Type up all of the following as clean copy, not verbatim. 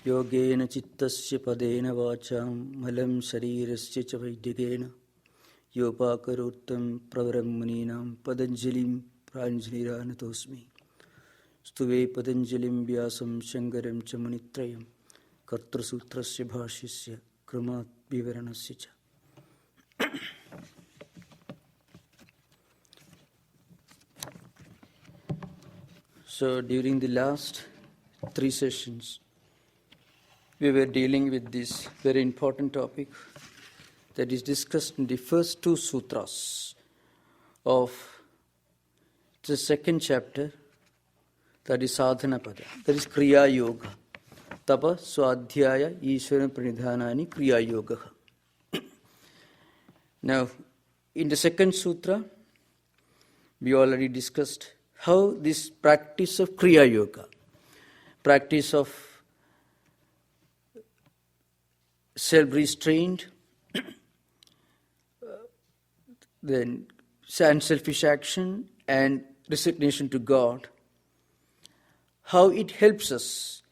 Yogena chittasya padena vacham malam sharirasya cha vaidikena yopakarottam pravarammaninam Patanjalim pranjaliranatosmi stuve Patanjalim vyasam shankaram cha manitrayam kartra sutrasya bhashyasya kramat vivaranasya cha. So during the last 3 sessions, we were dealing with this very important topic that is discussed in the first 2 sutras of the 2nd chapter, that is sadhana pada, that is kriya yoga. Tapa swadhyaya ishvara pranidhanani kriya yoga. Now, in the 2nd sutra, we already discussed how this practice of kriya yoga, practice of self-restraint, then unselfish action and resignation to God, how it helps us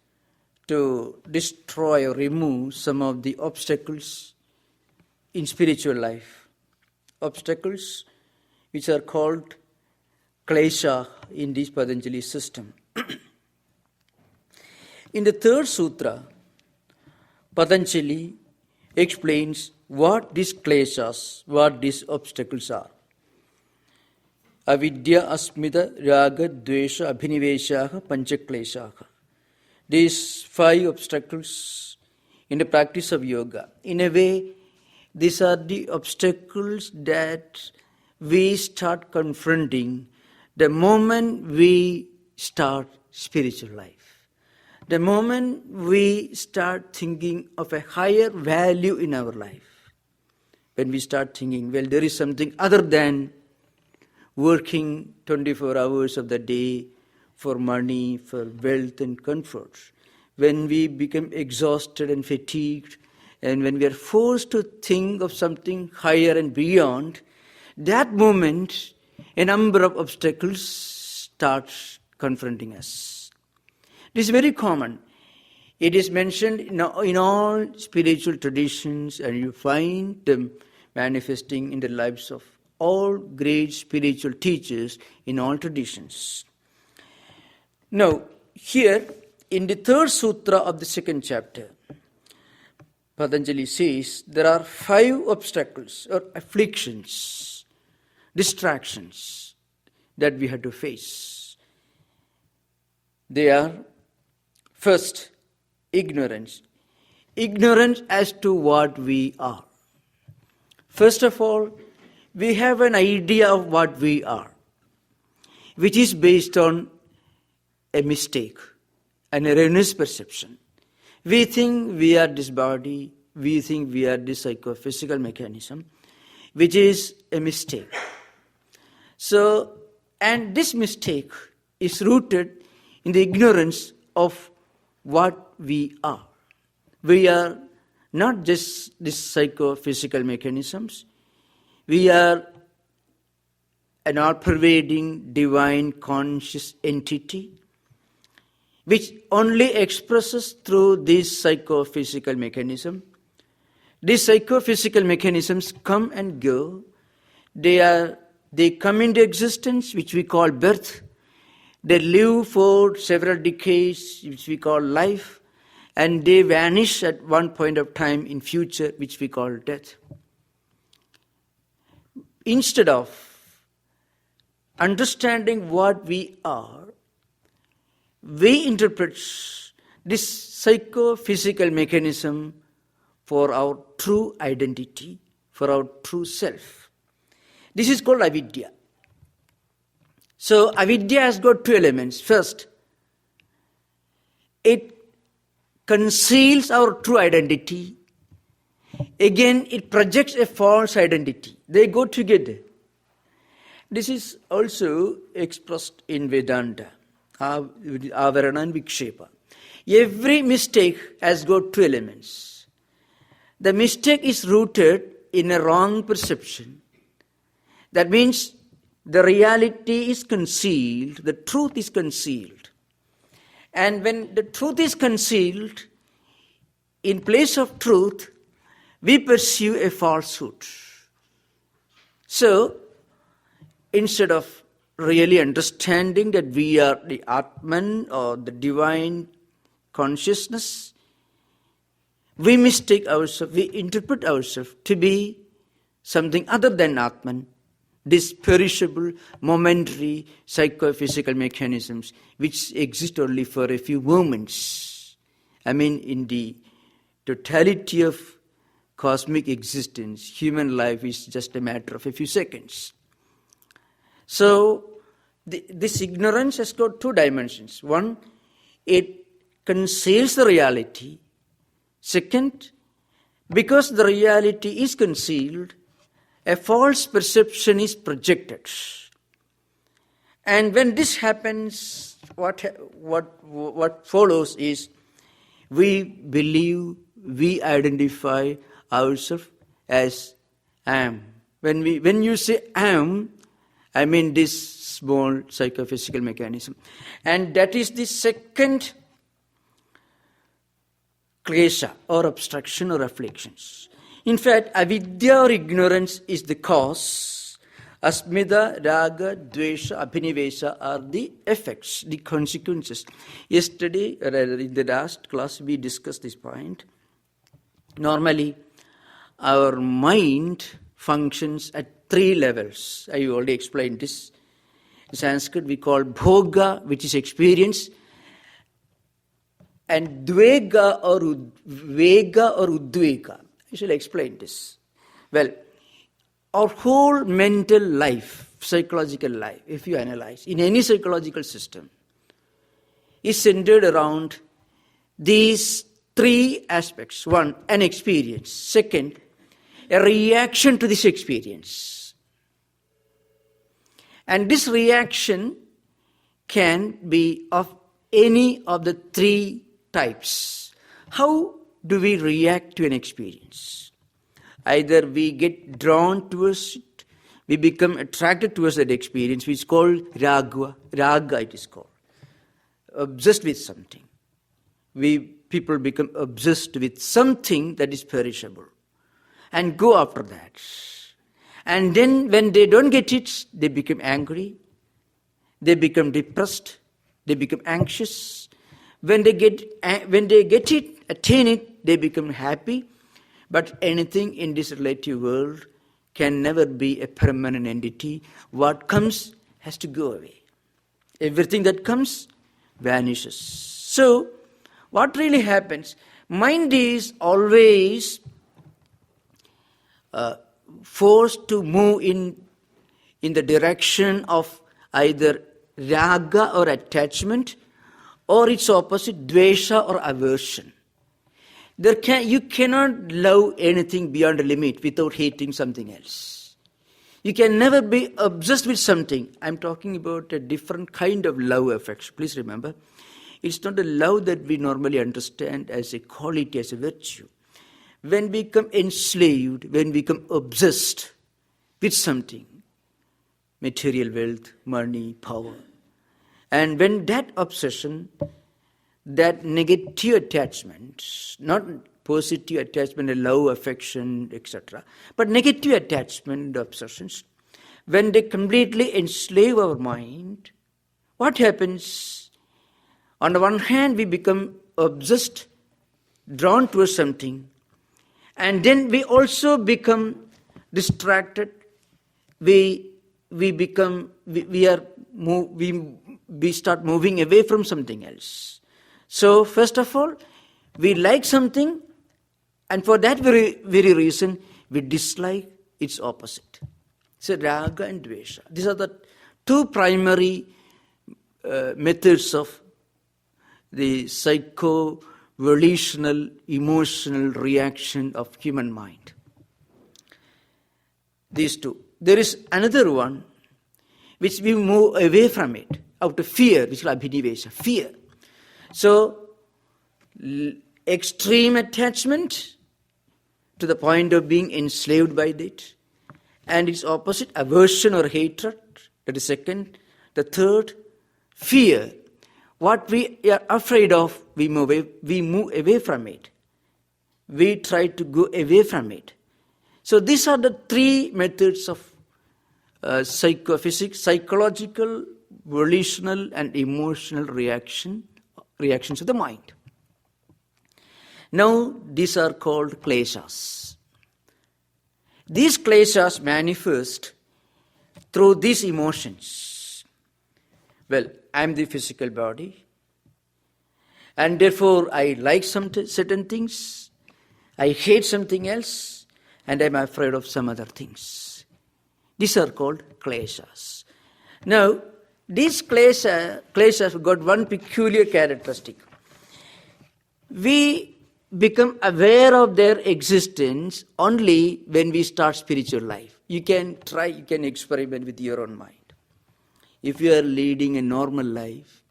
to destroy or remove some of the obstacles in spiritual life. Obstacles which are called klesha in this Patanjali system. In the 3rd sutra, Patanjali explains what these kleshas, what these obstacles are. Avidya, asmita, raga, dvesha, abhiniveshaha, panchakleshaha. These 5 obstacles in the practice of yoga. In a way, these are the obstacles that we start confronting the moment we start spiritual life. The moment we start thinking of a higher value in our life, when we start thinking, well, there is something other than working 24 hours of the day for money, for wealth and comfort, when we become exhausted and fatigued, and when we are forced to think of something higher and beyond, that moment, a number of obstacles start confronting us. This is very common. It is mentioned in all spiritual traditions, and you find them manifesting in the lives of all great spiritual teachers in all traditions. Now, here in the 3rd sutra of the 2nd chapter, Patanjali says there are 5 obstacles or afflictions, distractions that we have to face. They are, first, ignorance. Ignorance as to what we are. First of all, we have an idea of what we are, which is based on a mistake, an erroneous perception. We think we are this body, we think we are this psychophysical mechanism, which is a mistake. So, and this mistake is rooted in the ignorance of what we are. We are not just these psychophysical mechanisms. We are an all-pervading, divine, conscious entity which only expresses through this psychophysical mechanism. These psychophysical mechanisms come and go. They come into existence, which we call birth. They live for several decades, which we call life, and they vanish at one point of time in future, which we call death. Instead of understanding what we are, we interpret this psychophysical mechanism for our true identity, for our true self. This is called avidya. So avidya has got 2 elements. First, it conceals our true identity. Again, it projects a false identity. They go together. This is also expressed in Vedanta, avarana and vikshepa. Every mistake has got 2 elements. The mistake is rooted in a wrong perception. That means the reality is concealed, the truth is concealed. And when the truth is concealed, in place of truth, we pursue a falsehood. So, instead of really understanding that we are the Atman or the divine consciousness, we mistake ourselves, we interpret ourselves to be something other than Atman, these perishable, momentary, psychophysical mechanisms which exist only for a few moments. I mean, in the totality of cosmic existence, human life is just a matter of a few seconds. So, this ignorance has got two dimensions. One, it conceals the reality. Second, because the reality is concealed, a false perception is projected. And when this happens, what follows is we believe, we identify ourselves as I am. When you say I am, I mean this small psychophysical mechanism. And that is the second klesha or obstruction or afflictions. In fact, avidya or ignorance is the cause. Asmita, raga, dvesha, abhinivesha are the effects, the consequences. Yesterday, or in the last class, we discussed this point. Normally, our mind functions at three levels. I already explained this. In Sanskrit, we call bhoga, which is experience, and dvega or vega or udvega. I shall explain this. Well, our whole mental life, psychological life, if you analyze, in any psychological system, is centered around these three aspects. One, an experience. Second, a reaction to this experience. And this reaction can be of any of the three types. How do we react to an experience? Either we get drawn towards it, we become attracted towards that experience, which is called raga it is called. Obsessed with something. People become obsessed with something that is perishable and go after that. And then when they don't get it, they become angry, they become depressed, they become anxious. When they get it, attain it, they become happy. But anything in this relative world can never be a permanent entity. What comes has to go away. Everything that comes vanishes. So, what really happens? Mind is always forced to move in the direction of either raga or attachment, or its opposite, dvesha or aversion. You cannot love anything beyond a limit without hating something else. You can never be obsessed with something. I'm talking about a different kind of love affection. Please remember, it's not the love that we normally understand as a quality, as a virtue. When we become enslaved, when we become obsessed with something, material wealth, money, power, and when that obsession, that negative attachment, not positive attachment, a love, affection, etc., but negative attachment, obsessions, when they completely enslave our mind, what happens? On the one hand, we become obsessed, drawn towards something, and then we also become distracted. We start moving away from something else. So, first of all, we like something, and for that very reason, we dislike its opposite. So, raga and dvesha. These are the two primary methods of the psycho-volitional, emotional reaction of human mind. These two. There is another one which we move away from it out of fear, which is abhinivesha, fear. So, extreme attachment to the point of being enslaved by it, and its opposite, aversion or hatred, that is second. The third, fear. What we are afraid of, we move away from it. we try to go away from it. So these are the three methods of psychophysics: psychological, volitional, and emotional reactions of the mind. Now these are called kleshas. These kleshas manifest through these emotions. Well, I am the physical body, and therefore I like some certain things, I hate something else, and I am afraid of some other things. These are called kleshas. Now, these kleshas got one peculiar characteristic. We become aware of their existence only when we start spiritual life. You can experiment with your own mind. If you are leading a normal life,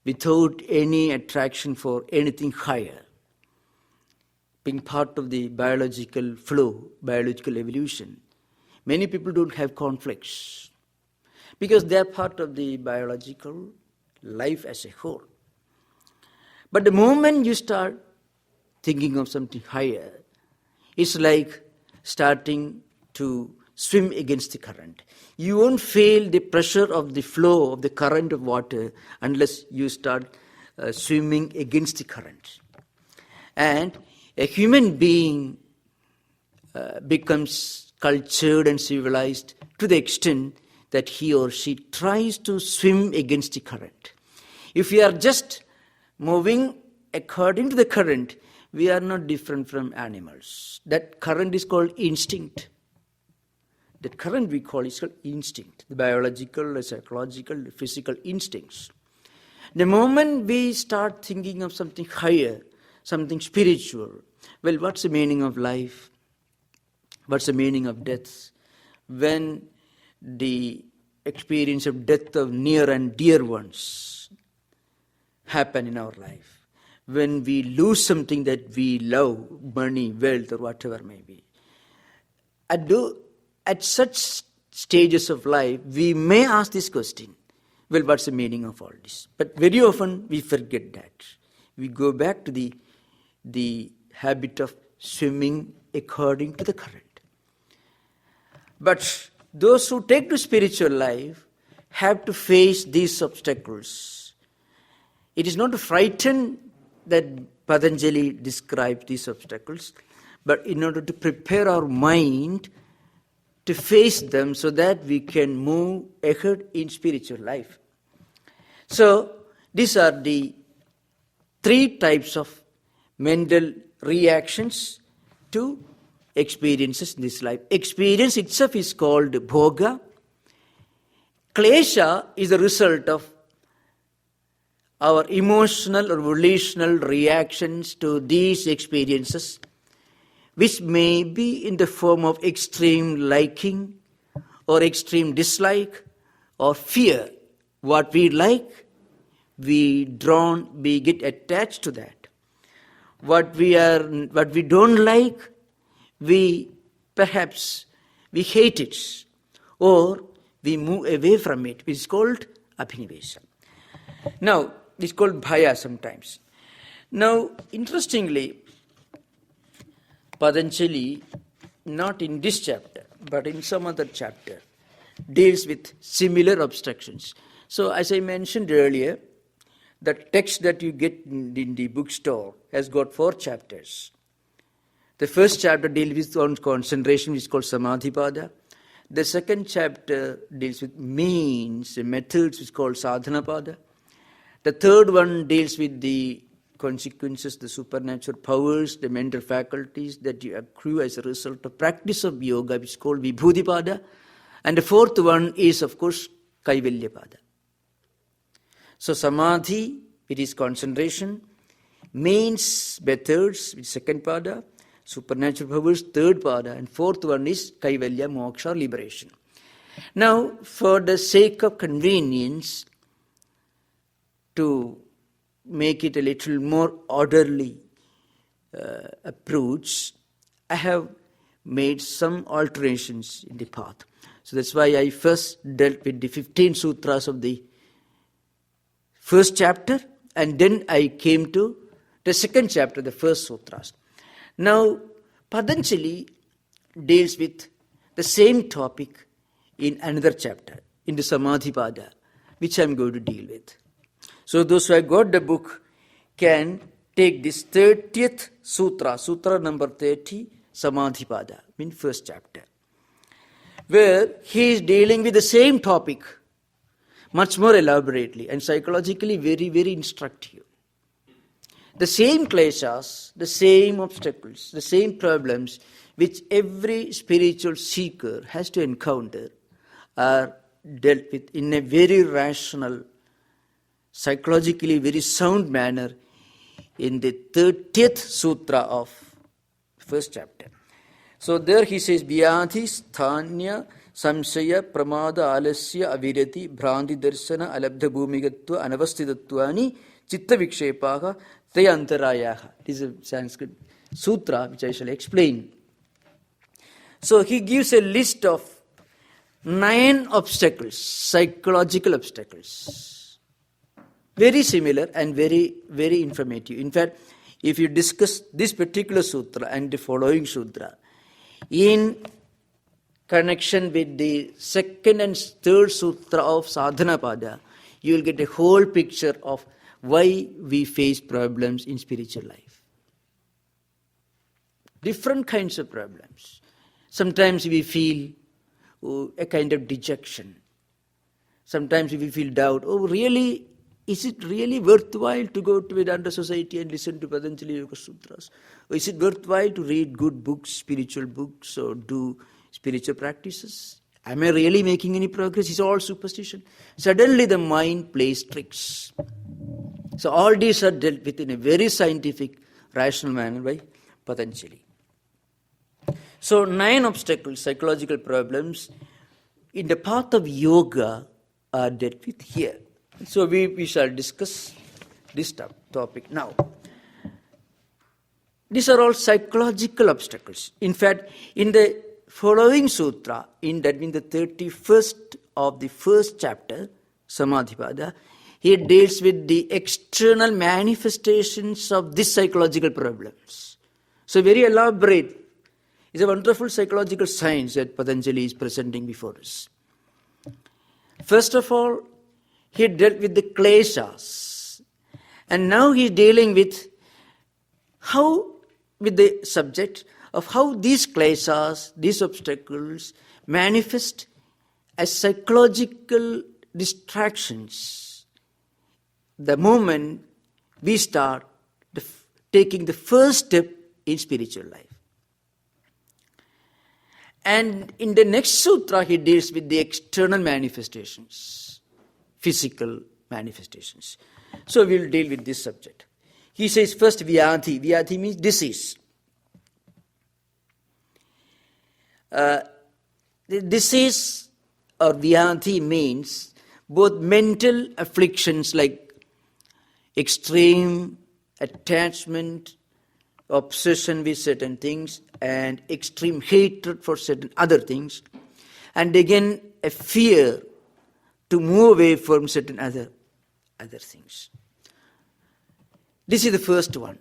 without any attraction for anything higher, being part of the biological flow, biological evolution, many people don't have conflicts because they are part of the biological life as a whole. But the moment you start thinking of something higher, it's like starting to swim against the current. You won't feel the pressure of the flow of the current of water unless you start swimming against the current. And a human being becomes cultured and civilized to the extent that he or she tries to swim against the current. If we are just moving according to the current, we are not different from animals. That current is called instinct. That current we call is called instinct. The biological, the psychological, the physical instincts. The moment we start thinking of something higher, something spiritual, well, what's the meaning of life? What's the meaning of death? When the experience of death of near and dear ones happen in our life, when we lose something that we love, money, wealth, or whatever may be, at such stages of life, we may ask this question, well, what's the meaning of all this? But very often we forget that. We go back to the habit of swimming according to the current. But those who take to spiritual life have to face these obstacles. It is not to frighten that Patanjali described these obstacles, but in order to prepare our mind to face them so that we can move ahead in spiritual life. So, these are the three types of mental reactions to experiences in this life. Experience itself is called bhoga. Klesha is the result of our emotional or volitional reactions to these experiences, which may be in the form of extreme liking or extreme dislike or fear. What we like, we get attached to that. What we don't like, we hate it, or we move away from it, which is called abhinivesha. Now, it's called bhaya sometimes. Now, interestingly, Patanjali, not in this chapter, but in some other chapter, deals with similar obstructions. So, as I mentioned earlier, the text that you get in the bookstore has got 4 chapters. The first chapter deals with concentration, which is called samadhipada. The second chapter deals with means and methods, which is called sadhanapada. The third one deals with the consequences, the supernatural powers, the mental faculties that you accrue as a result of practice of yoga, which is called vibhudipada. And the fourth one is, of course, kaivalyapada. So samadhi, it is concentration. Means, methods, which is second pada. Supernatural powers, third pada. And fourth one is kaivalya, moksha, liberation. Now, for the sake of convenience, to make it a little more orderly approach, I have made some alterations in the path. So that's why I first dealt with the 15 sutras of the first chapter, and then I came to the second chapter, the first sutras. Now, Patanjali deals with the same topic in another chapter, in the Samadhipada, which I am going to deal with. So those who have got the book can take this 30th sutra, sutra number 30, Samadhipada, in first chapter, where he is dealing with the same topic, much more elaborately and psychologically very, very instructive. The same kleshas, the same obstacles, the same problems which every spiritual seeker has to encounter are dealt with in a very rational, psychologically very sound manner in the 30th sutra of first chapter. So there he says, Vyadhi sthanya samshaya pramada alasya avirati bhranti darsana alabdha bhumigatva anavasthitattvani chitta vikshepaha tayantarayaha. This is a Sanskrit sutra which I shall explain. So he gives a list of 9 obstacles, psychological obstacles. Very similar and very, very informative. In fact, if you discuss this particular sutra and the following sutra in connection with the second and third sutra of Sadhanapada, you will get a whole picture of why we face problems in spiritual life. Different kinds of problems. Sometimes we feel a kind of dejection. Sometimes we feel doubt. Oh, really? Is it really worthwhile to go to Vedanta Society and listen to Patanjali Yoga Sutras? Or is it worthwhile to read good books, spiritual books, or do spiritual practices? Am I really making any progress? It's all superstition. Suddenly the mind plays tricks. So all these are dealt with in a very scientific, rational manner by Patanjali. So 9 obstacles, psychological problems, in the path of yoga are dealt with here. So we shall discuss this topic now. These are all psychological obstacles. In fact, in the following sutra, in the 31st of the first chapter, Samadhipada, he deals with the external manifestations of these psychological problems. So very elaborate. It's a wonderful psychological science that Patanjali is presenting before us. First of all, he dealt with the kleshas. And now he is dealing with the subject of how these kleshas, these obstacles, manifest as psychological distractions the moment we start taking the first step in spiritual life. And in the next sutra, he deals with the external manifestations, physical manifestations. So we'll deal with this subject. He says first Vyadhi. Vyadhi means disease. Disease or Vyadhi means both mental afflictions like extreme attachment, obsession with certain things, and extreme hatred for certain other things, and again a fear to move away from certain other things. This is the first one.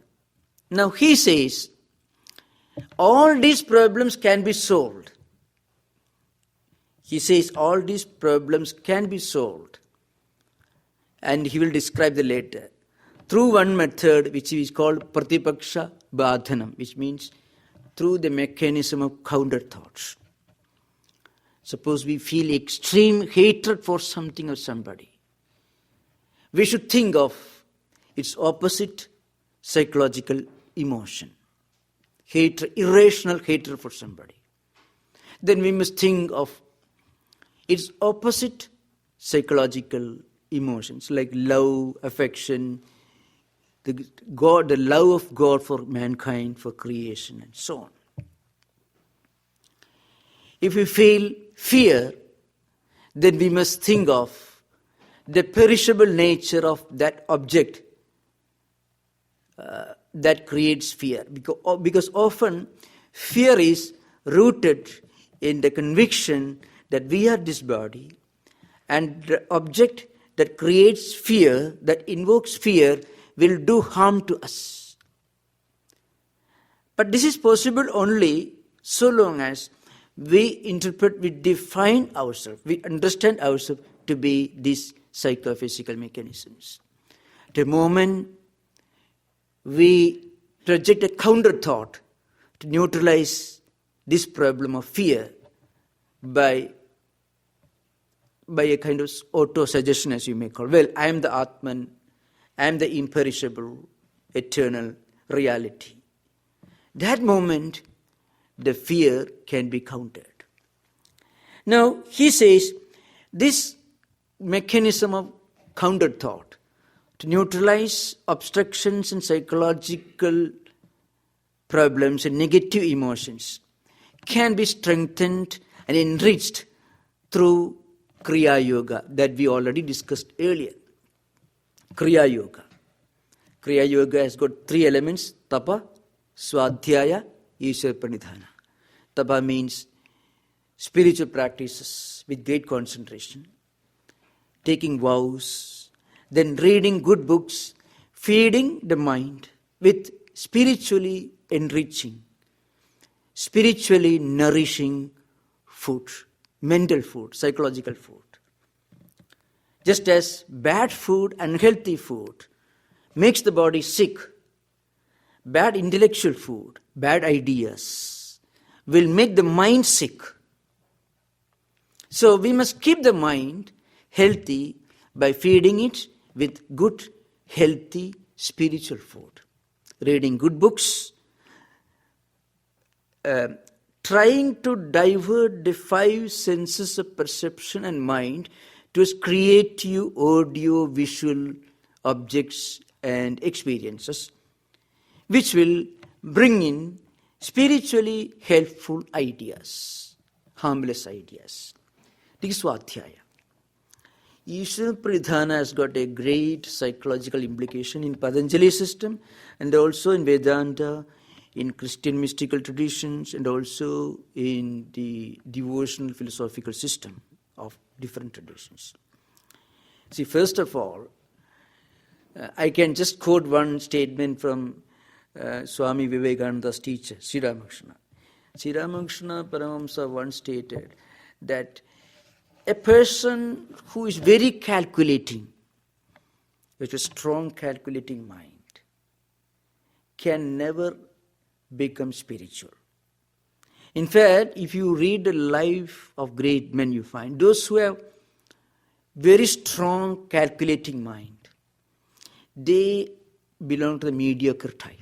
Now he says, all these problems can be solved. He says all these problems can be solved. And he will describe the later. Through one method which is called Pratipaksha Badhanam, which means through the mechanism of counter thoughts. Suppose we feel extreme hatred for something or somebody. We should think of its opposite psychological emotion. Hatred, irrational hatred for somebody. Then we must think of its opposite psychological emotions like love, affection, the love of God for mankind, for creation, and so on. If we feel fear, then we must think of the perishable nature of that object that creates fear. Because often fear is rooted in the conviction that we are this body, and the object that creates fear, that invokes fear, will do harm to us. But this is possible only so long as we interpret, we define ourselves, we understand ourselves to be these psychophysical mechanisms. The moment we project a counter thought to neutralize this problem of fear by a kind of auto-suggestion, as you may call. Well, I am the Atman, I am the imperishable, eternal reality. That moment, the fear can be countered. Now, he says, this mechanism of counter thought to neutralize obstructions and psychological problems and negative emotions can be strengthened and enriched through Kriya Yoga that we already discussed earlier. Kriya Yoga. Kriya Yoga has got three elements: Tapa, Swadhyaya, Ishwar Pranidhana. Tapa means spiritual practices with great concentration, taking vows, then reading good books, feeding the mind with spiritually enriching, spiritually nourishing food, mental food, psychological food. Just as bad food, unhealthy food makes the body sick, bad intellectual food, bad ideas will make the mind sick. So we must keep the mind healthy by feeding it with good, healthy, spiritual food. Reading good books, trying to divert the five senses of perception and mind to creative audio, visual objects and experiences, which will bring in spiritually helpful ideas, harmless ideas. This is Swadhyaya. Ishwar Pranidhana has got a great psychological implication in Patanjali system and also in Vedanta, in Christian mystical traditions, and also in the devotional philosophical system of different traditions. See, first of all, I can just quote one statement from Swami Vivekananda's teacher, Sri Ramakrishna. Sri Ramakrishna Paramahamsa once stated that a person who is very calculating, with a strong calculating mind, can never become spiritual. In fact, if you read the life of great men, you find those who have very strong calculating mind, they belong to the mediocre type.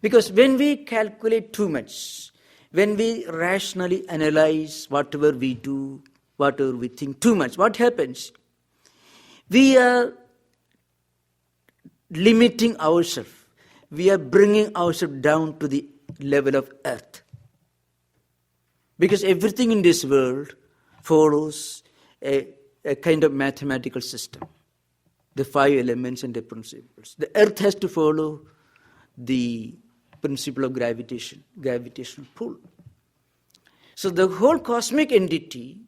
Because when we calculate too much, when we rationally analyze whatever we do, whatever we think too much, what happens? We are limiting ourselves. We are bringing ourselves down to the level of earth. Because everything in this world follows a kind of mathematical system. The five elements and the principles. The earth has to follow the principle of gravitational pull. So the whole cosmic entity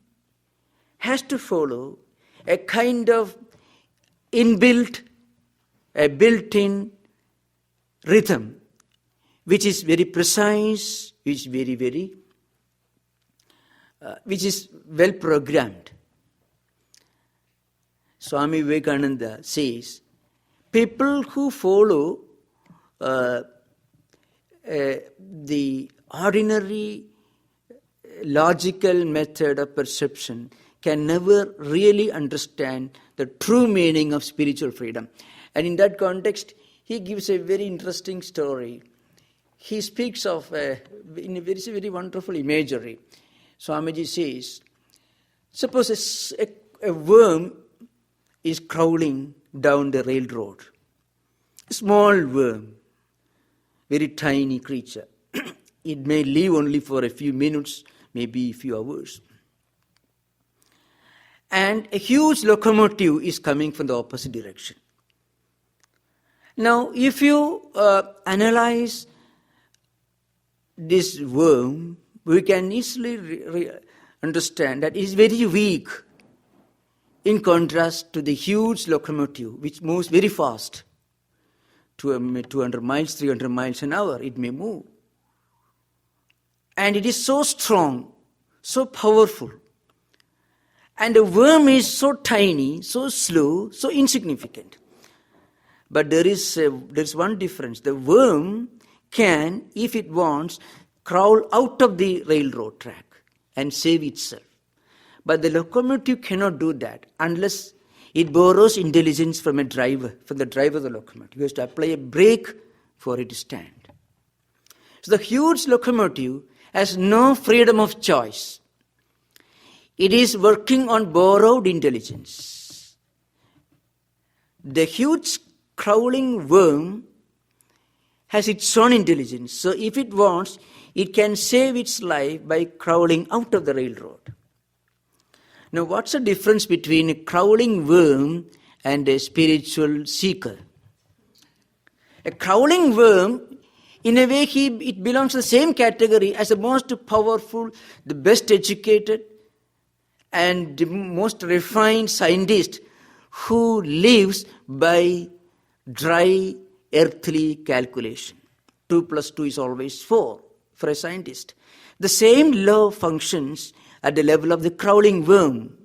has to follow a kind of built-in rhythm, which is very precise, which is well programmed. Swami Vivekananda says, people who follow the ordinary logical method of perception can never really understand the true meaning of spiritual freedom. And in that context, he gives a very interesting story. He speaks of, in a very, very wonderful imagery. Swamiji says, suppose a worm is crawling down the railroad. A small worm, very tiny creature. It may live only for a few minutes, maybe a few hours. And a huge locomotive is coming from the opposite direction. Now, if you analyze this worm, we can easily understand that it is very weak in contrast to the huge locomotive which moves very fast 200 miles, 300 miles an hour, it may move. And it is so strong, so powerful. And the worm is so tiny, so slow, so insignificant. But there is one difference. The worm can, if it wants, crawl out of the railroad track and save itself. But the locomotive cannot do that unless it borrows intelligence from the driver of the locomotive. He has to apply a brake for it to stand. So the huge locomotive has no freedom of choice. It is working on borrowed intelligence. The huge crawling worm has its own intelligence. So if it wants, it can save its life by crawling out of the railroad. Now, what's the difference between a crawling worm and a spiritual seeker? A crawling worm, in a way, it belongs to the same category as the most powerful, the best educated, and the most refined scientist who lives by dry, earthly calculation. 2 plus 2 is always 4 for a scientist. The same law functions at the level of the crawling worm,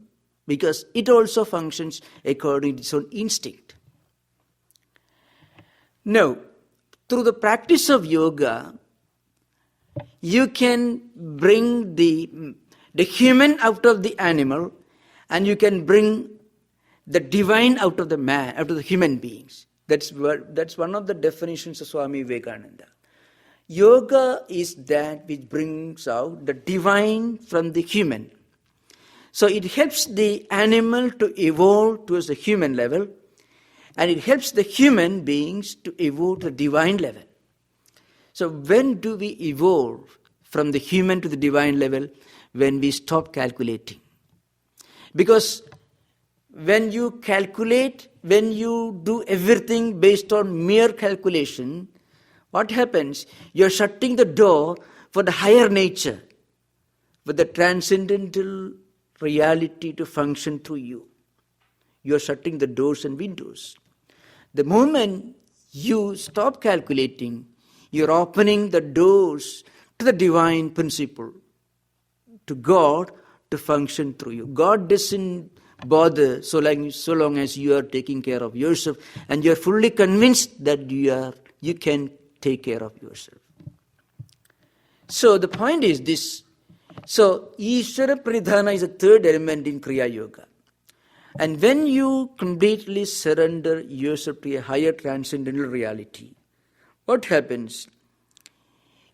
because it also functions according to its own instinct. Now, through the practice of yoga, you can bring the human out of the animal, and you can bring the divine out of the man, out of the human beings. That's one of the definitions of Swami Vivekananda. Yoga is that which brings out the divine from the human. So it helps the animal to evolve towards the human level, and it helps the human beings to evolve to the divine level. So when do we evolve from the human to the divine level? When we stop calculating. Because when you calculate, when you do everything based on mere calculation, what happens? You're shutting the door for the higher nature, for the transcendental reality to function through you. You're shutting the doors and windows. The moment you stop calculating, you're opening the doors to the divine principle, to God to function through you. God doesn't bother so long as you are taking care of yourself and you're fully convinced that you can take care of yourself. So the point is this. So Ishvara Pranidhana is a third element in Kriya Yoga. And when you completely surrender yourself to a higher transcendental reality, what happens?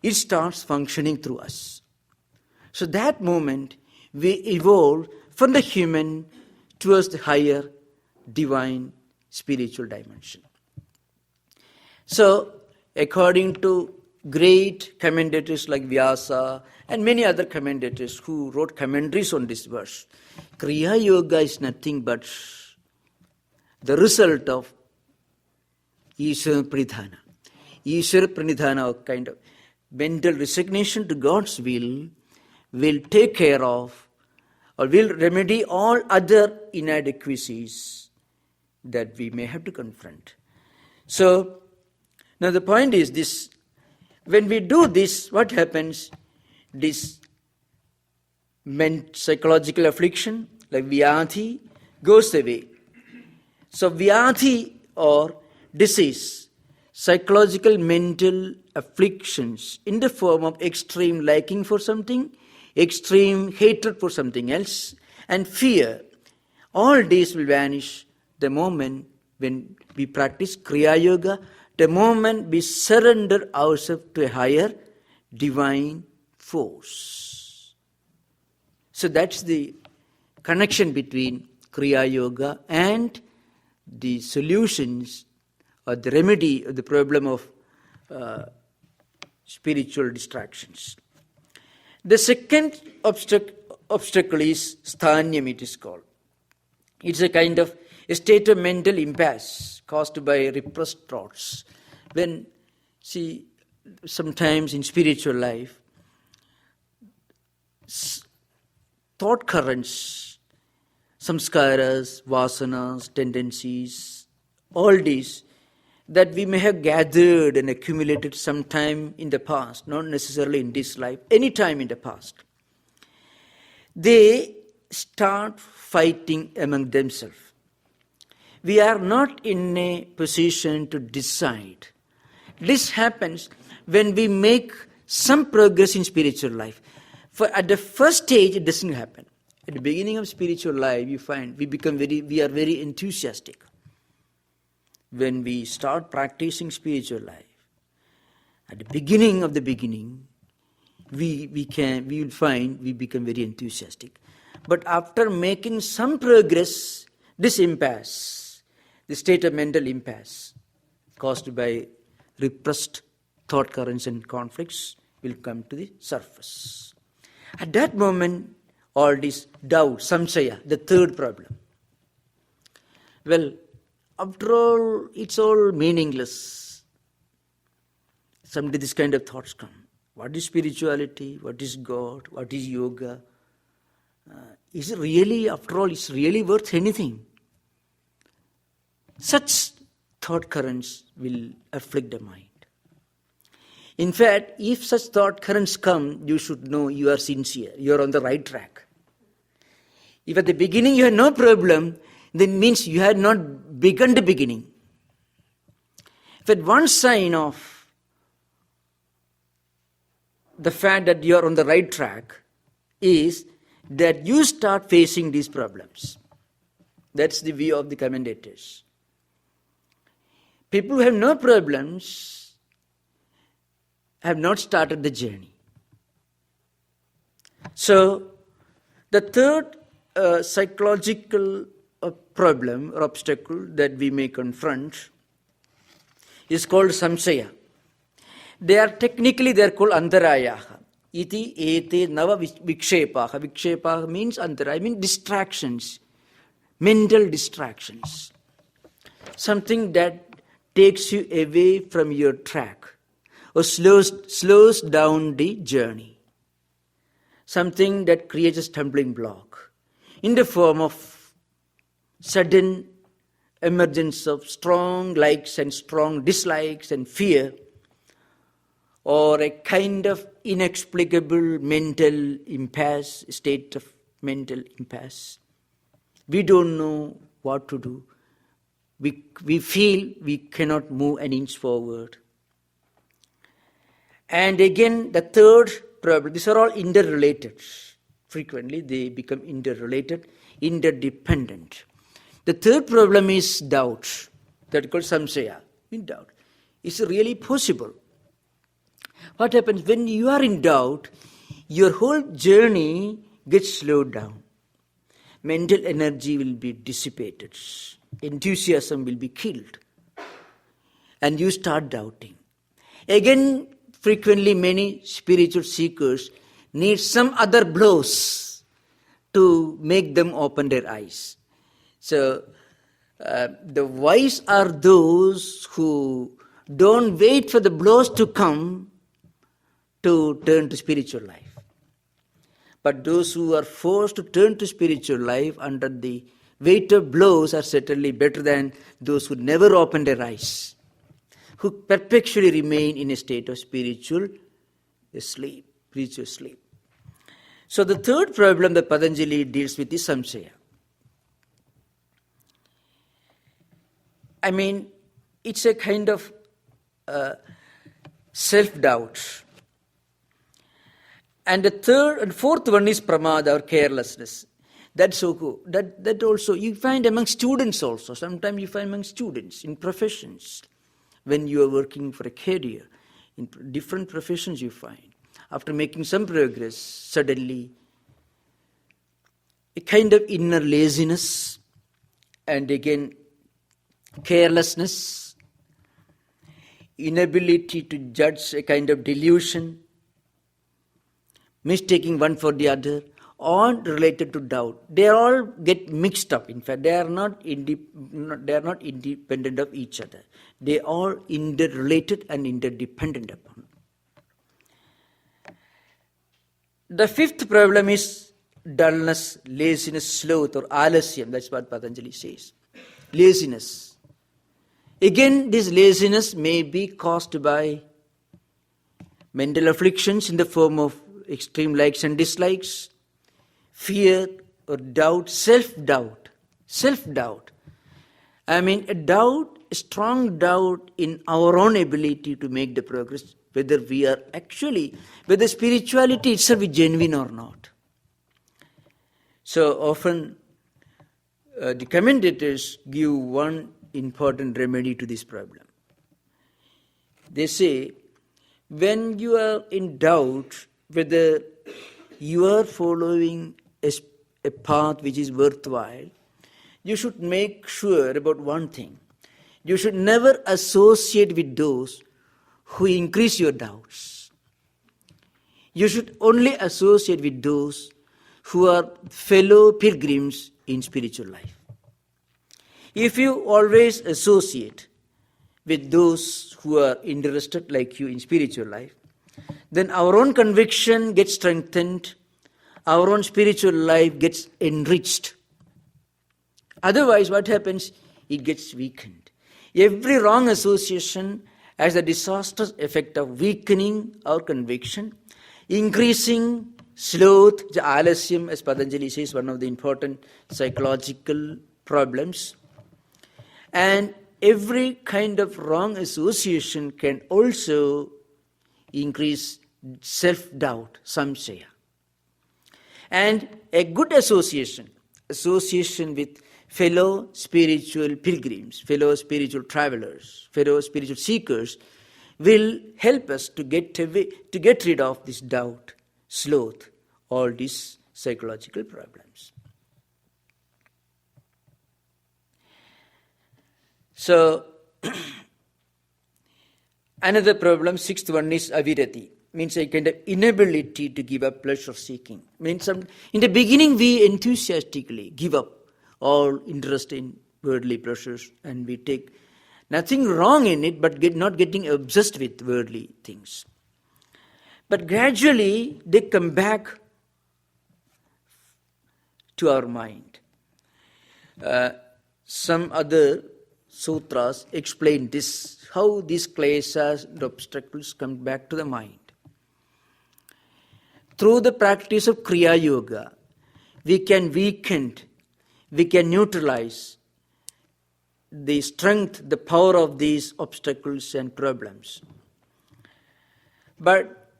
It starts functioning through us. So that moment, we evolve from the human towards the higher divine spiritual dimension. So, according to great commentators like Vyasa and many other commentators who wrote commentaries on this verse, Kriya Yoga is nothing but the result of Ishvara Pranidhana. Ishvara Pranidhana, a kind of mental resignation to God's will take care of or will remedy all other inadequacies that we may have to confront. So, now the point is this, when we do this, what happens? This psychological affliction, like Vyadhi, goes away. So Vyadhi or disease, psychological mental afflictions in the form of extreme liking for something, extreme hatred for something else, and fear, all these will vanish the moment when we practice Kriya Yoga, the moment we surrender ourselves to a higher divine force. So that's the connection between Kriya Yoga and the solutions or the remedy of the problem of spiritual distractions. The second obstacle is sthanyam, it is called. It's a kind of a state of mental impasse caused by repressed thoughts. When, sometimes in spiritual life, thought currents, samskaras, vasanas, tendencies, all these, that we may have gathered and accumulated sometime in the past, not necessarily in this life, any time in the past, they start fighting among themselves. We are not in a position to decide. This happens when we make some progress in spiritual life. For at the first stage, it doesn't happen. At the beginning of spiritual life, you find we are very enthusiastic. When we start practicing spiritual life, at the beginning of the beginning, we will find we become very enthusiastic. But after making some progress, this impasse, the state of mental impasse caused by repressed thought currents and conflicts will come to the surface. At that moment, all this doubt, samsaya, the third problem. Well, after all, it's all meaningless. Someday this kind of thoughts come. What is spirituality? What is God? What is yoga? Is it really, after all, it's really worth anything? Such thought currents will afflict the mind. In fact, if such thought currents come, you should know you are sincere, you are on the right track. If at the beginning you had no problem, then means you had not begun the beginning. But one sign of the fact that you are on the right track is that you start facing these problems. That's the view of the commentators. People who have no problems have not started the journey. So, the third psychological problem or obstacle that we may confront is called samsaya. They are called antarayaha. Iti ete nava vikshepaha. Vikshepaha means antaraya, means distractions, mental distractions. Something that takes you away from your track or slows down the journey. Something that creates a stumbling block in the form of sudden emergence of strong likes and strong dislikes and fear, or a kind of inexplicable mental impasse, state of mental impasse. We don't know what to do. We feel we cannot move an inch forward. And again, the third problem, these are all interrelated. Frequently, they become interrelated, interdependent. The third problem is doubt, that is called samsaya, in doubt. Is it really possible? What happens when you are in doubt, your whole journey gets slowed down. Mental energy will be dissipated. Enthusiasm will be killed. And you start doubting. Again, frequently many spiritual seekers need some other blows to make them open their eyes. So, the wise are those who don't wait for the blows to come to turn to spiritual life. But those who are forced to turn to spiritual life under the weight of blows are certainly better than those who never open their eyes, who perpetually remain in a state of spiritual sleep. So the third problem that Patanjali deals with is samsaya. I mean, it's a kind of self-doubt. And the third and fourth one is pramada or carelessness. That's so cool. That also you find among students also. Sometimes you find among students in professions. When you are working for a career, in different professions you find. After making some progress, suddenly a kind of inner laziness and again carelessness, inability to judge, a kind of delusion, mistaking one for the other, all related to doubt. They all get mixed up. In fact, they are not independent of each other. They are interrelated and interdependent upon. The fifth problem is dullness, laziness, sloth or alasyam. That's what Patanjali says. Laziness. Again, this laziness may be caused by mental afflictions in the form of extreme likes and dislikes, fear or doubt, self-doubt. Self-doubt. A strong doubt in our own ability to make the progress, whether spirituality itself is genuine or not. So often, the commentators give one important remedy to this problem. They say, when you are in doubt whether you are following a path which is worthwhile, you should make sure about one thing. You should never associate with those who increase your doubts. You should only associate with those who are fellow pilgrims in spiritual life. If you always associate with those who are interested like you in spiritual life, then our own conviction gets strengthened, our own spiritual life gets enriched. Otherwise, what happens? It gets weakened. Every wrong association has a disastrous effect of weakening our conviction, increasing sloth, the alasyam, as Patanjali says, one of the important psychological problems. And every kind of wrong association can also increase self-doubt, samshaya. And a good association with fellow spiritual pilgrims, fellow spiritual travelers, fellow spiritual seekers, will help us to get rid of this doubt, sloth, all these psychological problems. So, another problem, sixth one, is avirati. Means a kind of inability to give up pleasure seeking. Means in the beginning we enthusiastically give up all interest in worldly pleasures, and we take nothing wrong in it, but not getting obsessed with worldly things. But gradually they come back to our mind. Some other sutras explain this, how these kleshas and obstacles come back to the mind. Through the practice of Kriya Yoga, we can neutralize the strength, the power of these obstacles and problems. But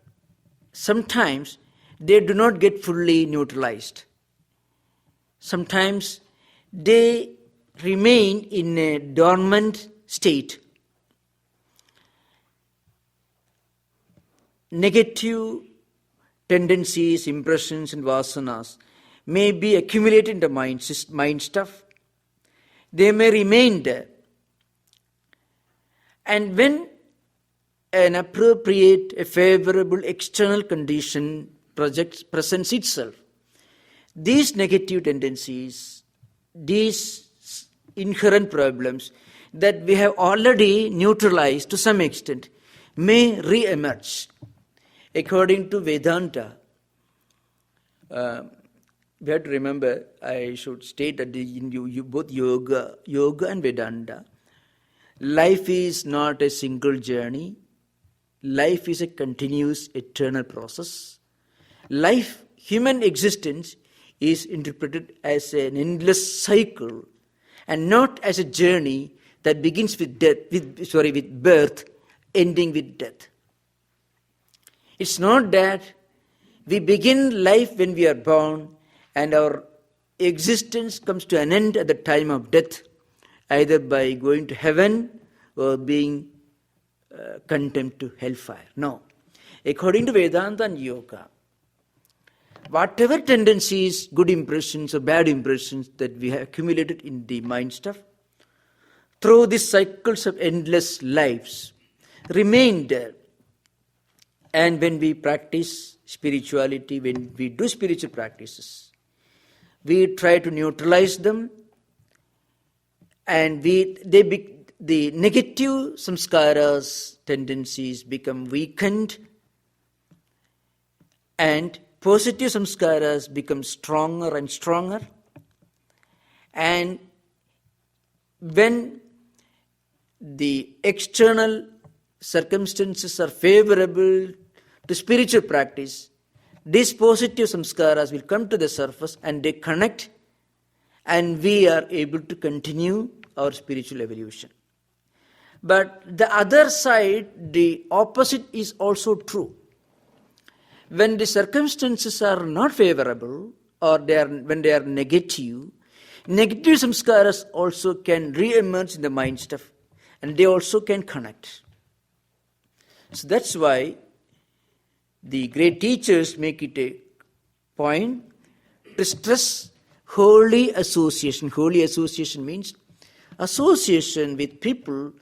sometimes they do not get fully neutralized. Sometimes they remain in a dormant state. Negative tendencies, impressions and vasanas may be accumulated in the mind stuff. They may remain there. And when an appropriate, a favorable external condition presents itself, these negative tendencies, these inherent problems that we have already neutralized to some extent may re-emerge. According to Vedanta, we have to remember, I should state that both yoga and Vedanta, life is not a single journey. Life is a continuous, eternal process. Life, human existence, is interpreted as an endless cycle and not as a journey that begins with birth, ending with death. It's not that we begin life when we are born and our existence comes to an end at the time of death, either by going to heaven or being condemned to hellfire. No. According to Vedanta and Yoga, whatever tendencies, good impressions or bad impressions that we have accumulated in the mind stuff, through these cycles of endless lives, remain there. And when we practice spirituality, when we do spiritual practices, we try to neutralize them, and the negative samskaras, tendencies become weakened, and positive samskaras become stronger and stronger. And when the external circumstances are favorable to spiritual practice, these positive samskaras will come to the surface and they connect, and we are able to continue our spiritual evolution. But the other side, the opposite is also true. When the circumstances are not favorable or when they are negative samskaras also can re-emerge in the mind stuff, and they also can connect. So that's why the great teachers make it a point to stress holy association. Holy association means association with people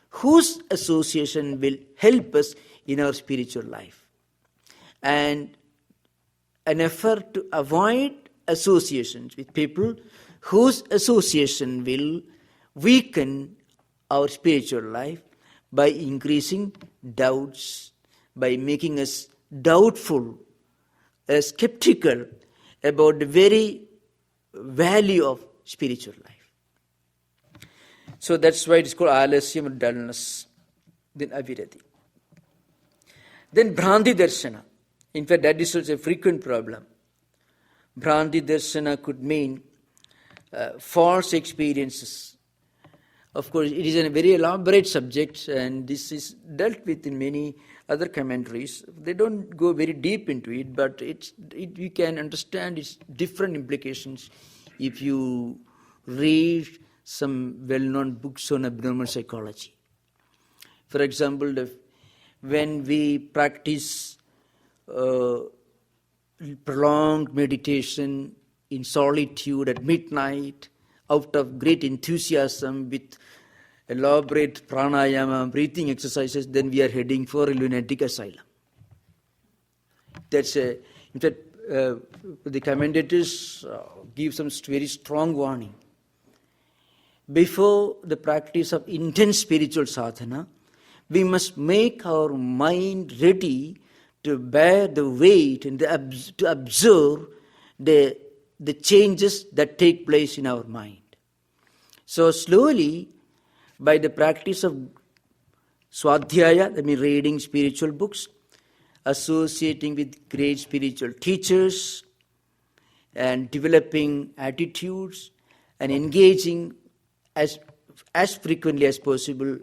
whose association will help us in our spiritual life. And an effort to avoid associations with people whose association will weaken our spiritual life by increasing doubts, by making us doubtful, skeptical about the very value of spiritual life. So that's why it is called alasyam or dullness. Then avirati. Then Bhranti Darshana. In fact, that is also a frequent problem. Bhranti Darshana could mean false experiences. Of course, it is a very elaborate subject, and this is dealt with in many other commentaries. They don't go very deep into it, but we can understand its different implications if you read some well-known books on abnormal psychology. For example, when we practice prolonged meditation in solitude at midnight, out of great enthusiasm with elaborate pranayama, breathing exercises, then we are heading for a lunatic asylum. In fact, the commentators give some very strong warning. Before the practice of intense spiritual sadhana, we must make our mind ready to bear the weight and to observe the changes that take place in our mind. So slowly, by the practice of swadhyaya, that means reading spiritual books, associating with great spiritual teachers, and developing attitudes, and engaging as frequently as possible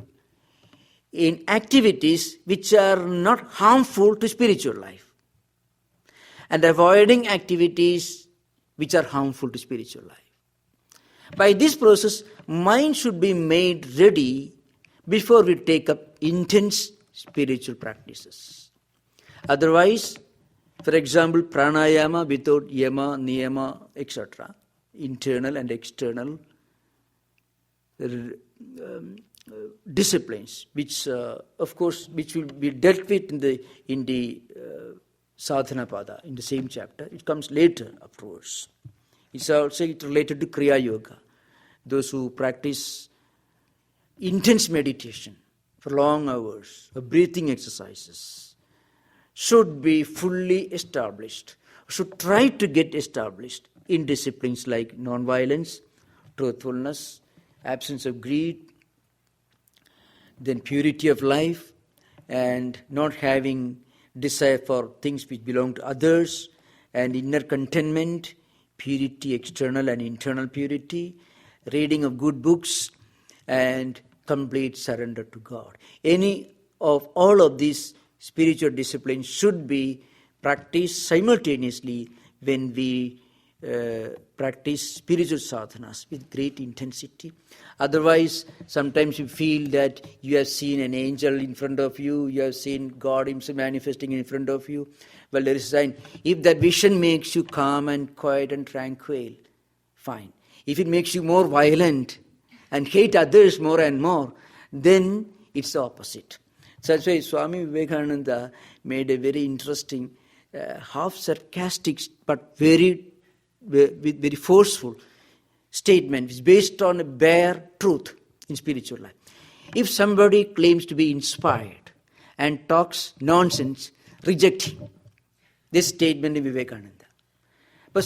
in activities which are not harmful to spiritual life, and avoiding activities which are harmful to spiritual life. By this process, mind should be made ready before we take up intense spiritual practices. Otherwise, for example, pranayama without yama, niyama, etc., internal and external disciplines, which will be dealt with in the sadhana pada, in the same chapter. It comes later afterwards. It's also related to Kriya Yoga. Those who practice intense meditation for long hours, or breathing exercises, should be fully established, should try to get established in disciplines like non-violence, truthfulness, absence of greed, then purity of life, and not having desire for things which belong to others, and inner contentment, purity, external and internal purity, reading of good books, and complete surrender to God. Any of all of these spiritual disciplines should be practiced simultaneously when we practice spiritual sadhanas with great intensity. Otherwise, sometimes you feel that you have seen an angel in front of you, you have seen God himself manifesting in front of you. Well, there is a sign. If that vision makes you calm and quiet and tranquil, fine. If it makes you more violent and hate others more and more, then it's the opposite. So that's why Swami Vivekananda made a very interesting, half sarcastic but very forceful statement, which is based on a bare truth in spiritual life. If somebody claims to be inspired and talks nonsense, reject him. This statement in Vivekananda. But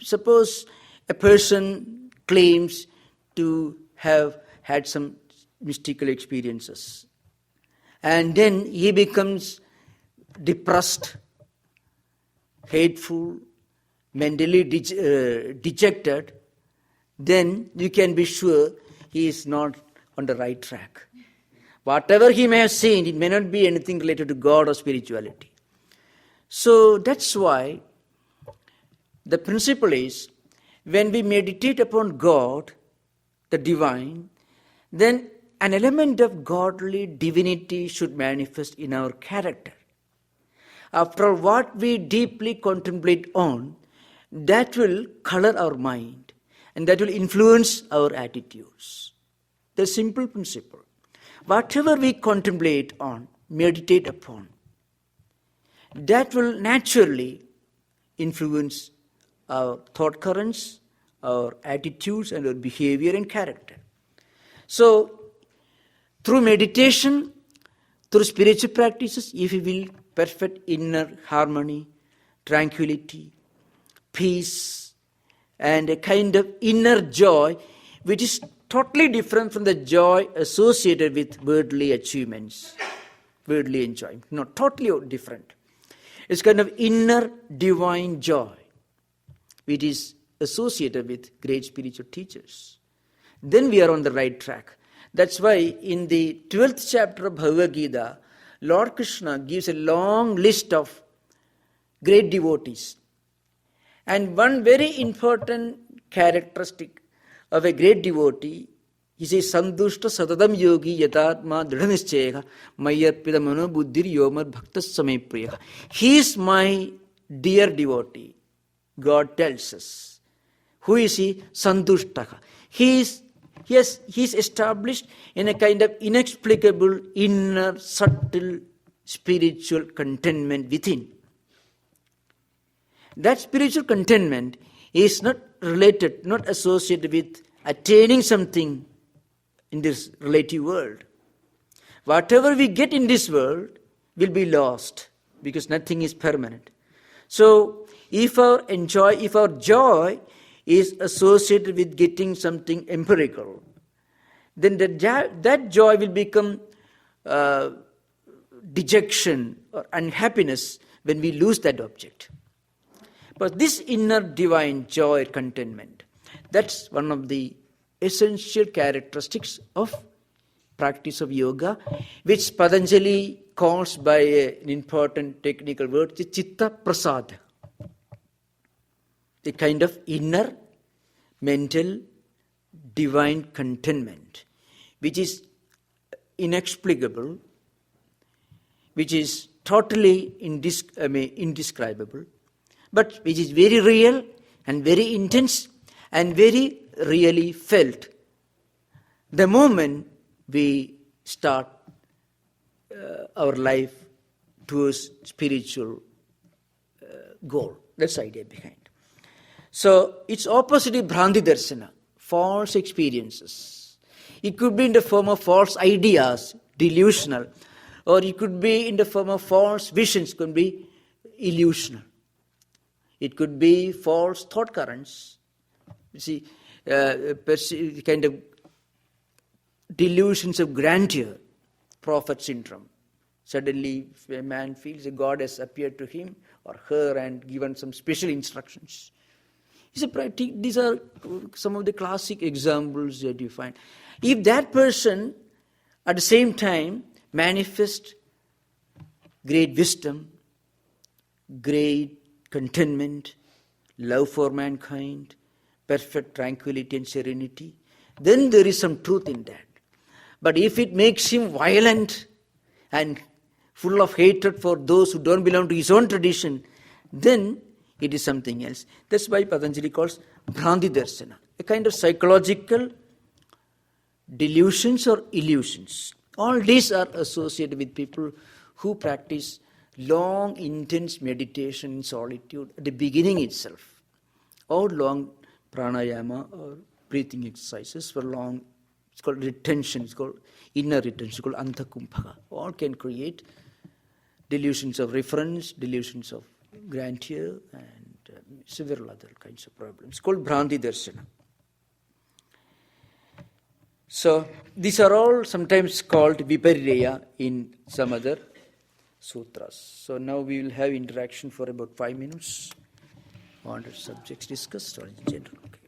suppose a person claims to have had some mystical experiences. And then he becomes depressed, hateful, mentally dejected, then you can be sure he is not on the right track. Whatever he may have seen, it may not be anything related to God or spirituality. So that's why the principle is, when we meditate upon God, the divine, then an element of godly divinity should manifest in our character. After all, what we deeply contemplate on, that will color our mind and that will influence our attitudes. The simple principle. Whatever we contemplate on, meditate upon, that will naturally influence our thought currents, our attitudes, and our behavior and character. So, through meditation, through spiritual practices, if we will perfect inner harmony, tranquility, peace, and a kind of inner joy, which is totally different from the joy associated with worldly achievements, worldly enjoyment. No, totally different. It's kind of inner divine joy, which is associated with great spiritual teachers. Then we are on the right track. That's why in the 12th chapter of Bhagavad Gita, Lord Krishna gives a long list of great devotees. And one very important characteristic of a great devotee, he says, Santushta Satadam Yogi Yatatma Dridhanischayah Mayarpida Mano Buddhir Yomar Bhaktas Samepriya. He is my dear devotee, God tells us. Who is he? Santushtaka. He is established in a kind of inexplicable, inner, subtle, spiritual contentment within. That spiritual contentment is not related, not associated with attaining something in this relative world. Whatever we get in this world will be lost because nothing is permanent. So, if our joy is associated with getting something empirical, then that joy will become dejection or unhappiness when we lose that object. But this inner divine joy, contentment, that's one of the essential characteristics of practice of yoga, which Patanjali calls by an important technical word, chitta prasada. A kind of inner, mental, divine contentment, which is inexplicable, which is totally indescribable, but which is very real and very intense and very really felt the moment we start our life towards spiritual goal. That's the idea behind. So, its opposite is Bhranti Darsana, false experiences. It could be in the form of false ideas, delusional, or it could be in the form of false visions, could be illusional. It could be false thought currents. You see, kind of delusions of grandeur, prophet syndrome. Suddenly, a man feels a God has appeared to him or her and given some special instructions. These are some of the classic examples that you find. If that person, at the same time, manifests great wisdom, great contentment, love for mankind, perfect tranquility and serenity, then there is some truth in that. But if it makes him violent and full of hatred for those who don't belong to his own tradition, then it is something else. That's why Patanjali calls Bhranti Darsana, a kind of psychological delusions or illusions. All these are associated with people who practice long, intense meditation in solitude at the beginning itself, or long pranayama or breathing exercises for long. It's called retention, it's called inner retention, it's called anthakumbhaka. All can create delusions of reference, delusions of grandeur, and several other kinds of problems. It's called Bhranti Darsana. So these are all sometimes called Vipariyaya in some other sutras. So now we will have interaction for about 5 minutes on the subjects discussed or in general. Okay.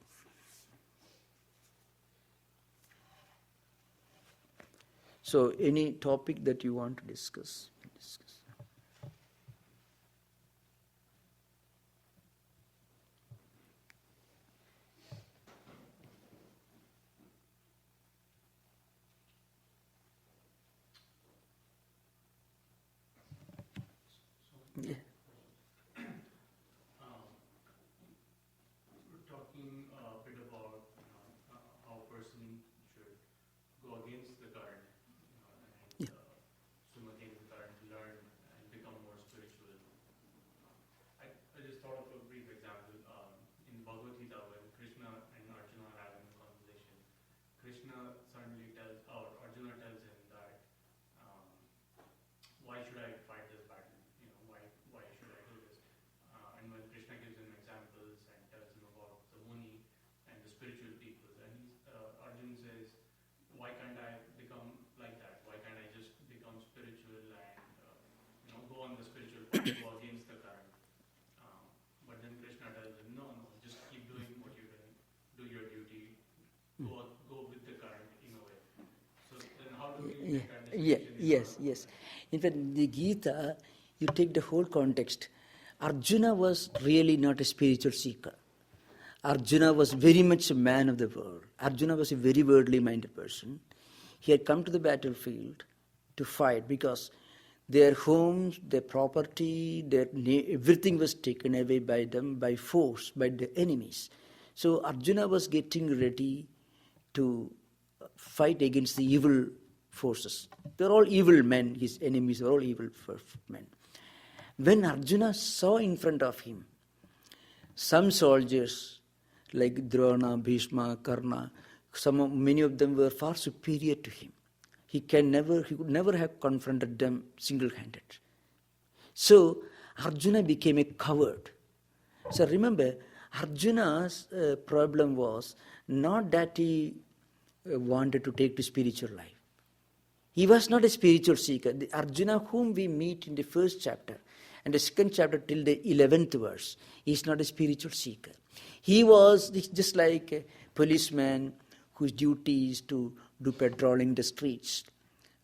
So any topic that you want to discuss? Yeah. We're talking a bit about how a person should go against the current and swim against the current, learn and become more spiritual. I just thought of a brief example. In Bhagavad Gita, when Krishna and Arjuna are having a conversation, Krishna suddenly tells, or Arjuna tells him that, why should I fight this battle? Why should I do this? And when Krishna gives him examples and tells him about the Muni and the spiritual people, and Arjuna says, why can't I become like that? Why can't I just become spiritual and go on the spiritual path, go against the current? But then Krishna tells him, no, just keep doing what you're doing, do your duty, go with the current in a way. So then how do we make that distinction? Yes. In fact, the Gita, you take the whole context. Arjuna was really not a spiritual seeker. Arjuna was very much a man of the world. Arjuna was a very worldly minded person. He had come to the battlefield to fight because their homes, their property, everything was taken away by them by force, by the enemies. So Arjuna was getting ready to fight against the evil forces. They were all evil men. His enemies were all evil men. When Arjuna saw in front of him some soldiers like Drona, Bhishma, Karna, many of them were far superior to him. He could never have confronted them single-handed. So Arjuna became a coward. So remember, Arjuna's problem was not that he wanted to take to spiritual life. He was not a spiritual seeker. The Arjuna whom we meet in the first chapter and the second chapter till the 11th verse is not a spiritual seeker. He was just like a policeman whose duty is to do patrolling the streets,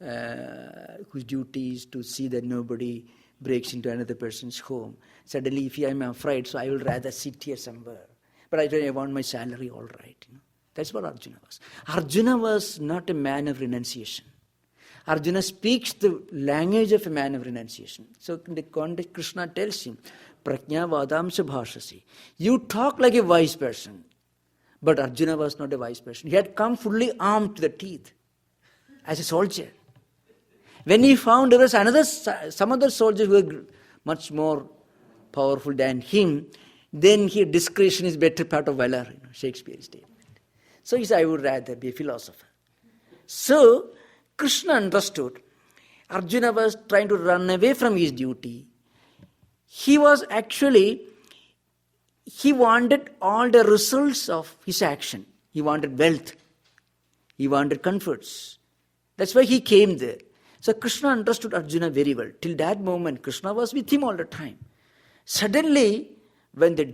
whose duty is to see that nobody breaks into another person's home. Suddenly, if I am afraid, so I will rather sit here somewhere. But I want my salary, all right. That's what Arjuna was. Arjuna was not a man of renunciation. Arjuna speaks the language of a man of renunciation. So in the context, Krishna tells him, Prajna Vadamsa Bhashasi. You talk like a wise person. But Arjuna was not a wise person. He had come fully armed to the teeth as a soldier. When he found there was some other soldiers who were much more powerful than him, then his discretion is better part of valor, Shakespeare's statement. So he said, I would rather be a philosopher. So Krishna understood Arjuna was trying to run away from his duty. He wanted all the results of his action. He wanted wealth. He wanted comforts. That's why he came there. So Krishna understood Arjuna very well. Till that moment, Krishna was with him all the time. Suddenly, when the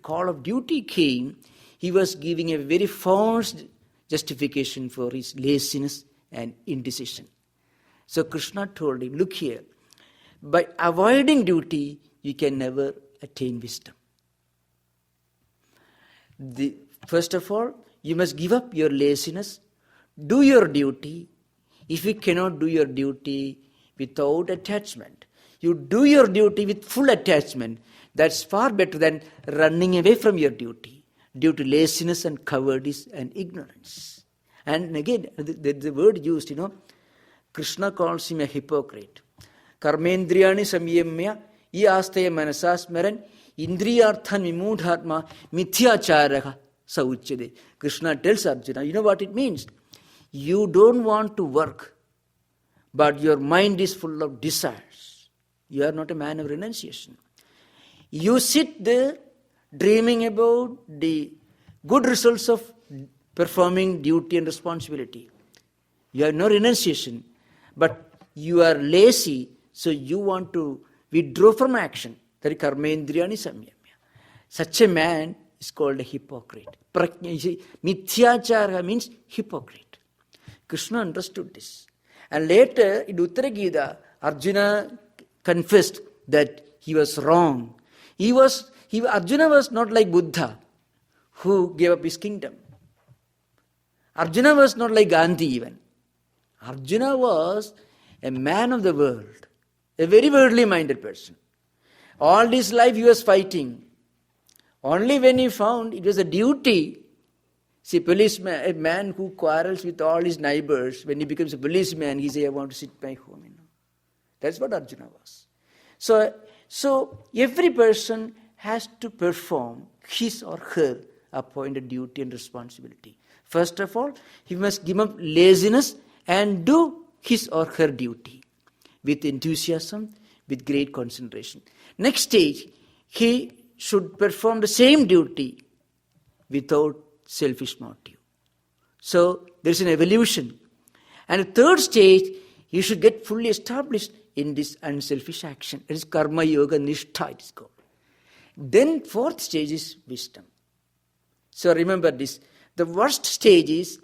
call of duty came, he was giving a very false justification for his laziness and indecision. So Krishna told him, look here, by avoiding duty, you can never attain wisdom. First of all, you must give up your laziness, do your duty. If you cannot do your duty without attachment, you do your duty with full attachment. That's far better than running away from your duty due to laziness and cowardice and ignorance. And again, the word used, Krishna calls him a hypocrite. Karmendriyani samyamya yastaya manasasmaran indriyarthan vimudhatma mithyacharaha sauchyade. Krishna tells Arjuna, you know what it means? You don't want to work, but your mind is full of desires. You are not a man of renunciation. You sit there dreaming about the good results of performing duty and responsibility. You have no renunciation, but you are lazy, so you want to withdraw from action. That is karmendriyani samyamya. Such a man is called a hypocrite. Mithyachara means hypocrite. Krishna understood this. And later in Uttara Gita, Arjuna confessed that he was wrong. Arjuna was not like Buddha, who gave up his kingdom. Arjuna was not like Gandhi even. Arjuna was a man of the world, a very worldly minded person. All his life he was fighting. Only when he found it was a duty. See, policeman, a man who quarrels with all his neighbors, when he becomes a policeman, he says, I want to sit my home. That's what Arjuna was. So every person has to perform his or her appointed duty and responsibility. First of all, he must give up laziness and do his or her duty with enthusiasm, with great concentration. Next stage, he should perform the same duty without selfish motive. So there is an evolution. And the third stage, you should get fully established in this unselfish action. It is karma yoga nishtha, it is called. Then fourth stage is wisdom. So remember this. The worst stage is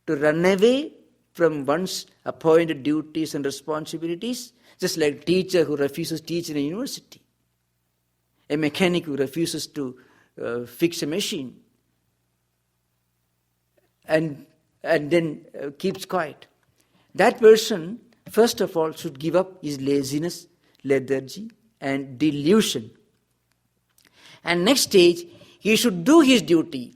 to run away from one's appointed duties and responsibilities, just like a teacher who refuses to teach in a university, a mechanic who refuses to fix a machine, and then keeps quiet. That person, first of all, should give up his laziness, lethargy, and delusion. And next stage, he should do his duty.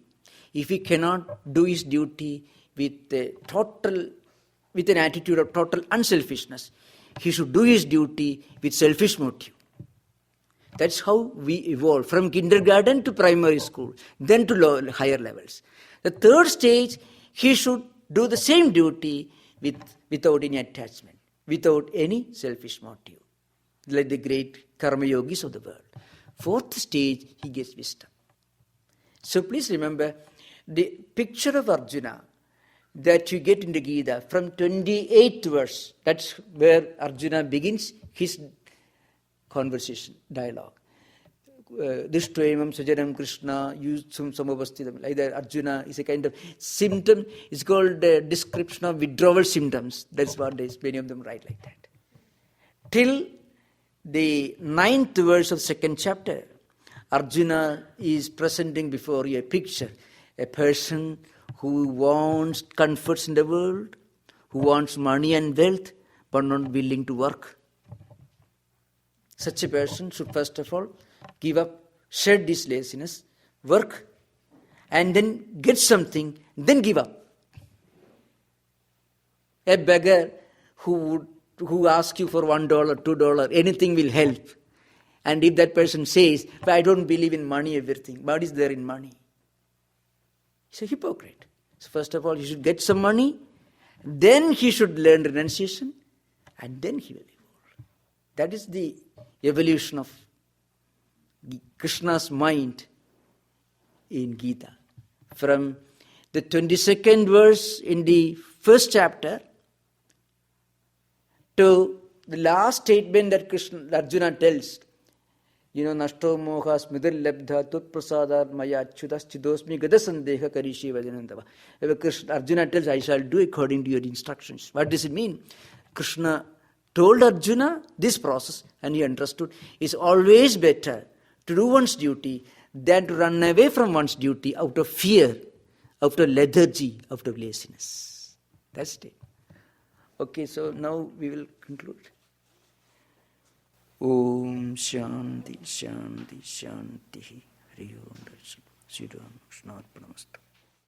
If he cannot do his duty with an attitude of total unselfishness, he should do his duty with selfish motive. That's how we evolve from kindergarten to primary school, then to higher levels. The third stage, he should do the same duty without any attachment, without any selfish motive, like the great karma yogis of the world. Fourth stage, he gets wisdom. So please remember, the picture of Arjuna that you get in the Gita from 28th verse, that's where Arjuna begins his conversation, dialogue. Drishtvaimam sajanam Krishna yusum samavastidam. Like that, Arjuna is a kind of symptom. It's called a description of withdrawal symptoms. That's what many of them write like that. Till the 9th verse of 2nd chapter, Arjuna is presenting before you a picture, a person who wants comforts in the world, who wants money and wealth, but not willing to work. Such a person should first of all give up, shed this laziness, work, and then get something, then give up. A beggar who asks you for $1, $2, anything will help. And if that person says, but I don't believe in money, everything, what is there in money? He's a hypocrite. So first of all, he should get some money, then he should learn renunciation, and then he will evolve. That is the evolution of Krishna's mind in Gita. From the 22nd verse in the 1st chapter to the last statement that Arjuna tells, Nashto moha smidar labdha tut prasadar maya chudas chidosmi gada sandeha karishi vajanandava. Arjuna tells, I shall do according to your instructions. What does it mean? Krishna told Arjuna this process, and he understood it's always better to do one's duty than to run away from one's duty out of fear, out of lethargy, out of laziness. That's it. Okay, so now we will conclude. Om Shanti Shanti Shanti Hari Om Sri Ram Krishna Arpanamastu.